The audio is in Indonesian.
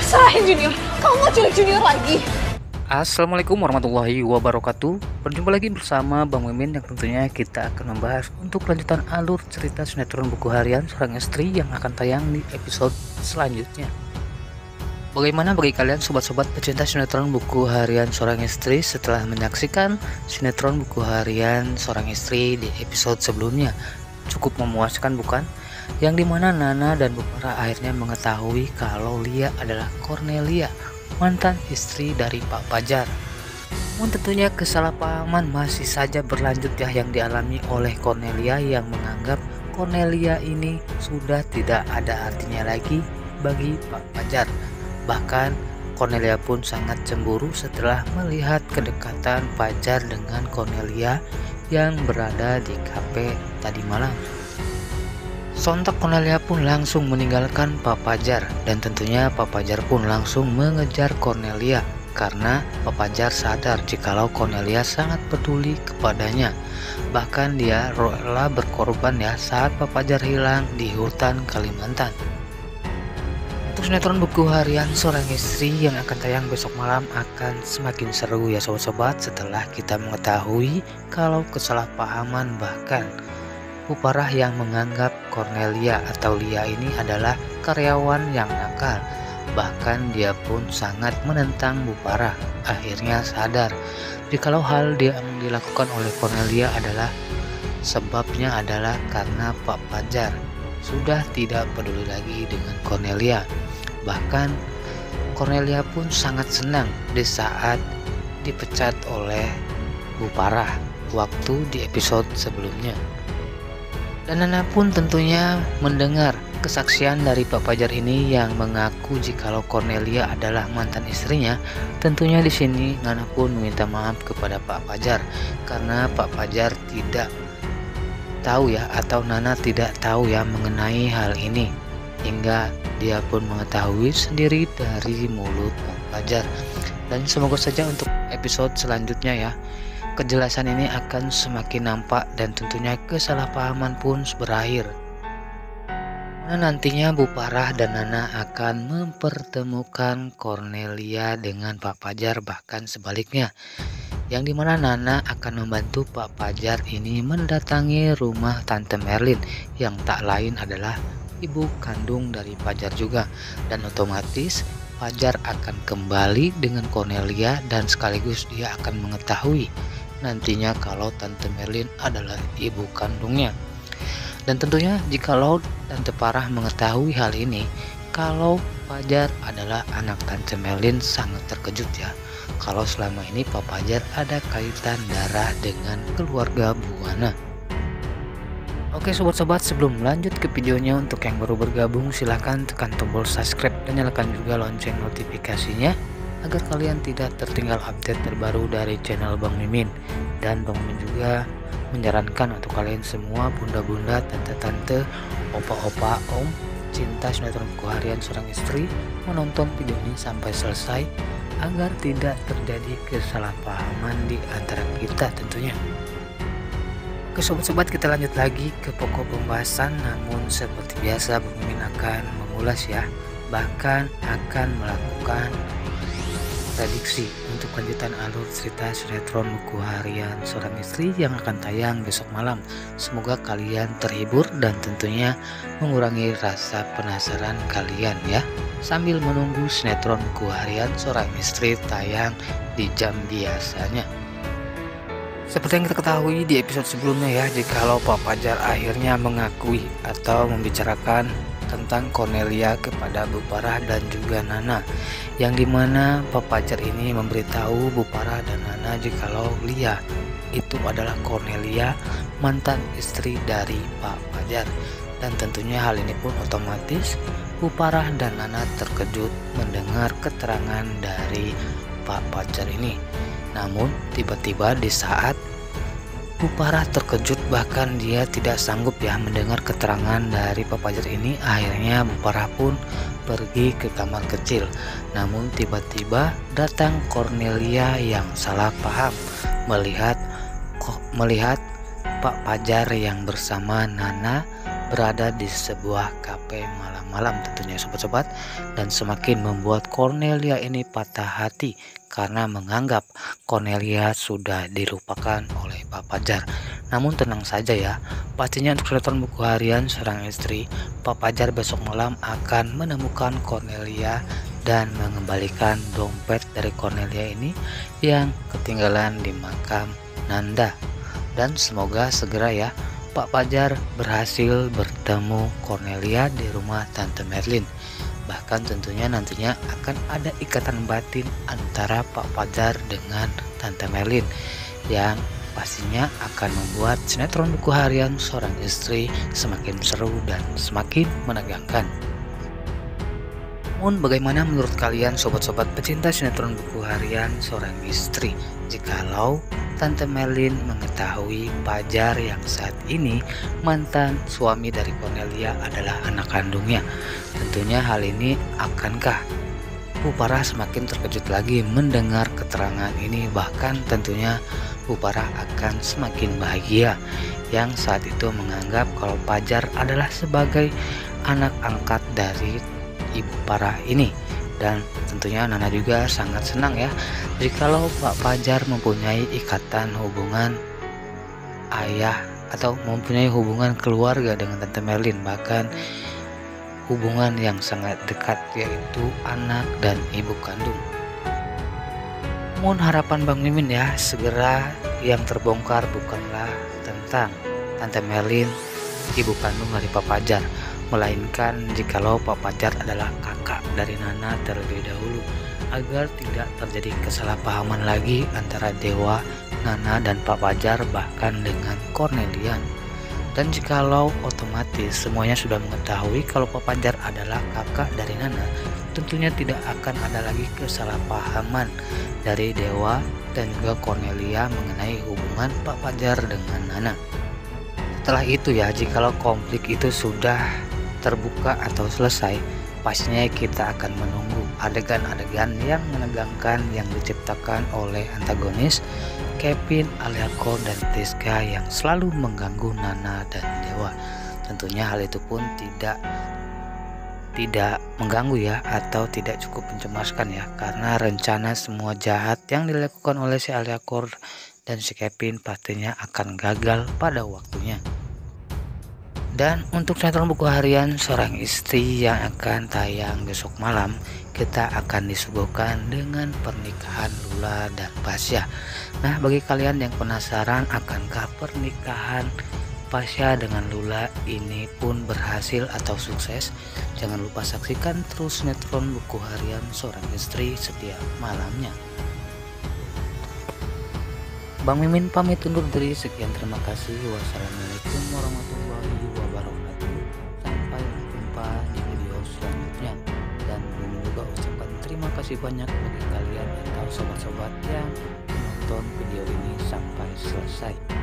Serahin Junior, kamu mau culik Junior lagi? Assalamualaikum warahmatullahi wabarakatuh. Berjumpa lagi bersama Bang Mimin yang tentunya kita akan membahas untuk lanjutan alur cerita sinetron buku harian seorang istri yang akan tayang di episode selanjutnya. Bagaimana bagi kalian sobat-sobat pecinta sinetron buku harian seorang istri setelah menyaksikan sinetron buku harian seorang istri di episode sebelumnya? Cukup memuaskan bukan? Yang dimana Nana dan Bupara akhirnya mengetahui kalau Lia adalah Cornelia, mantan istri dari Pak Fajar. Namun tentunya kesalahpahaman masih saja berlanjut ya yang dialami oleh Cornelia yang menganggap Cornelia ini sudah tidak ada artinya lagi bagi Pak Fajar. Bahkan Cornelia pun sangat cemburu setelah melihat kedekatan Fajar dengan Cornelia yang berada di kafe tadi malam. Sontak Cornelia pun langsung meninggalkan Pak Fajar dan tentunya Pak Fajar pun langsung mengejar Cornelia karena Pak Fajar sadar jikalau Cornelia sangat peduli kepadanya. Bahkan dia rela berkorban ya saat Pak Fajar hilang di hutan Kalimantan. Untuk sinetron buku harian seorang istri yang akan tayang besok malam akan semakin seru ya sobat-sobat setelah kita mengetahui kalau kesalahpahaman bahkan Bupara yang menganggap Cornelia atau Lia ini adalah karyawan yang nakal. Bahkan dia pun sangat menentang Bupara. Akhirnya sadar jikalau hal yang dilakukan oleh Cornelia adalah sebabnya adalah karena Pak Fajar sudah tidak peduli lagi dengan Cornelia. Bahkan Cornelia pun sangat senang di saat dipecat oleh Bupara waktu di episode sebelumnya. Dan Nana pun tentunya mendengar kesaksian dari Pak Fajar ini yang mengaku jikalau Cornelia adalah mantan istrinya. Tentunya di sini Nana pun meminta maaf kepada Pak Fajar karena Pak Fajar tidak tahu ya atau Nana tidak tahu ya mengenai hal ini hingga dia pun mengetahui sendiri dari mulut Pak Fajar. Dan semoga saja untuk episode selanjutnya ya kejelasan ini akan semakin nampak dan tentunya kesalahpahaman pun berakhir. Nah, nantinya Bupara dan Nana akan mempertemukan Cornelia dengan Pak Fajar bahkan sebaliknya. Yang dimana Nana akan membantu Pak Fajar ini mendatangi rumah Tante Merlin yang tak lain adalah ibu kandung dari Fajar juga. Dan otomatis Fajar akan kembali dengan Cornelia dan sekaligus dia akan mengetahui nantinya kalau Tante Merlin adalah ibu kandungnya. Dan tentunya jikalau Tante Parah mengetahui hal ini kalau Fajar adalah anak Tante Merlin sangat terkejut ya kalau selama ini Pak Fajar ada kaitan darah dengan keluarga Buana. Oke sobat-sobat, sebelum lanjut ke videonya, untuk yang baru bergabung silahkan tekan tombol subscribe dan nyalakan juga lonceng notifikasinya agar kalian tidak tertinggal update terbaru dari channel Bang Mimin. Dan Bang Mimin juga menyarankan untuk kalian semua bunda-bunda, tante-tante, opa-opa, om cinta sinetron buku harian seorang istri menonton video ini sampai selesai agar tidak terjadi kesalahpahaman di antara kita tentunya. Oke sobat-sobat, kita lanjut lagi ke pokok pembahasan. Namun seperti biasa Bang Mimin akan mengulas ya, bahkan akan melakukan prediksi untuk lanjutan alur cerita sinetron buku harian seorang istri yang akan tayang besok malam. Semoga kalian terhibur dan tentunya mengurangi rasa penasaran kalian ya sambil menunggu sinetron buku harian seorang istri tayang di jam biasanya. Seperti yang kita ketahui di episode sebelumnya ya, jikalau Pak Fajar akhirnya mengakui atau membicarakan tentang Cornelia kepada Bupara dan juga Nana, yang dimana Pak Fajar ini memberitahu Bupara dan Nana jikalau Lia itu adalah Cornelia, mantan istri dari Pak Fajar. Dan tentunya hal ini pun otomatis Bupara dan Nana terkejut mendengar keterangan dari Pak Fajar ini. Namun tiba-tiba di saat Bupara terkejut, bahkan dia tidak sanggup ya mendengar keterangan dari Pak Fajar ini, akhirnya Bupara pun pergi ke kamar kecil. Namun tiba-tiba datang Cornelia yang salah paham melihat Pak Fajar yang bersama Nana berada di sebuah kafe malam-malam tentunya sobat-sobat, dan semakin membuat Cornelia ini patah hati karena menganggap Cornelia sudah dilupakan oleh Pak Fajar. Namun tenang saja ya, pastinya untuk sinetron buku harian seorang istri, Pak Fajar besok malam akan menemukan Cornelia dan mengembalikan dompet dari Cornelia ini yang ketinggalan di makam Nanda. Dan semoga segera ya Pak Fajar berhasil bertemu Cornelia di rumah Tante Merlin. Bahkan tentunya nantinya akan ada ikatan batin antara Pak Fajar dengan Tante Merlin yang pastinya akan membuat sinetron buku harian seorang istri semakin seru dan semakin menegangkan. Namun bagaimana menurut kalian sobat-sobat pecinta sinetron buku harian seorang istri jikalau Tante Merlin mengetahui Fajar yang saat ini mantan suami dari Cornelia adalah anak kandungnya? Tentunya hal ini akankah Bu Farah semakin terkejut lagi mendengar keterangan ini, bahkan tentunya Bu Farah akan semakin bahagia yang saat itu menganggap kalau Fajar adalah sebagai anak angkat dari Ibu Farah ini. Dan tentunya Nana juga sangat senang ya jikalau Pak Fajar mempunyai ikatan hubungan ayah atau mempunyai hubungan keluarga dengan Tante Merlin, bahkan hubungan yang sangat dekat yaitu anak dan ibu kandung. Namun harapan Bang Mimin ya segera yang terbongkar bukanlah tentang Tante Merlin ibu kandung dari Pak Fajar, melainkan jikalau Pak Fajar adalah kakak dari Nana terlebih dahulu, agar tidak terjadi kesalahpahaman lagi antara Dewa, Nana, dan Pak Fajar, bahkan dengan Cornelia. Dan jikalau otomatis semuanya sudah mengetahui kalau Pak Fajar adalah kakak dari Nana, tentunya tidak akan ada lagi kesalahpahaman dari Dewa dan juga Cornelia mengenai hubungan Pak Fajar dengan Nana. Setelah itu ya, jikalau konflik itu sudah terbuka atau selesai, pastinya kita akan menunggu adegan-adegan yang menegangkan yang diciptakan oleh antagonis Kevin, Aliako, dan Tiska yang selalu mengganggu Nana dan Dewa. Tentunya hal itu pun tidak mengganggu ya, atau tidak cukup mencemaskan ya, karena rencana semua jahat yang dilakukan oleh si Aliako dan si Kevin pastinya akan gagal pada waktunya. Dan untuk sinetron buku harian seorang istri yang akan tayang besok malam, kita akan disuguhkan dengan pernikahan Lula dan Pasha. Nah, bagi kalian yang penasaran akankah pernikahan Pasha dengan Lula ini pun berhasil atau sukses, jangan lupa saksikan terus sinetron buku harian seorang istri setiap malamnya. Bang Mimin pamit undur diri, sekian, terima kasih. Wassalamualaikum warahmatullahi wabarakatuh. Sampai jumpa di video selanjutnya. Dan Mimin juga ucapkan terima kasih banyak bagi kalian atau sobat-sobat yang menonton video ini sampai selesai.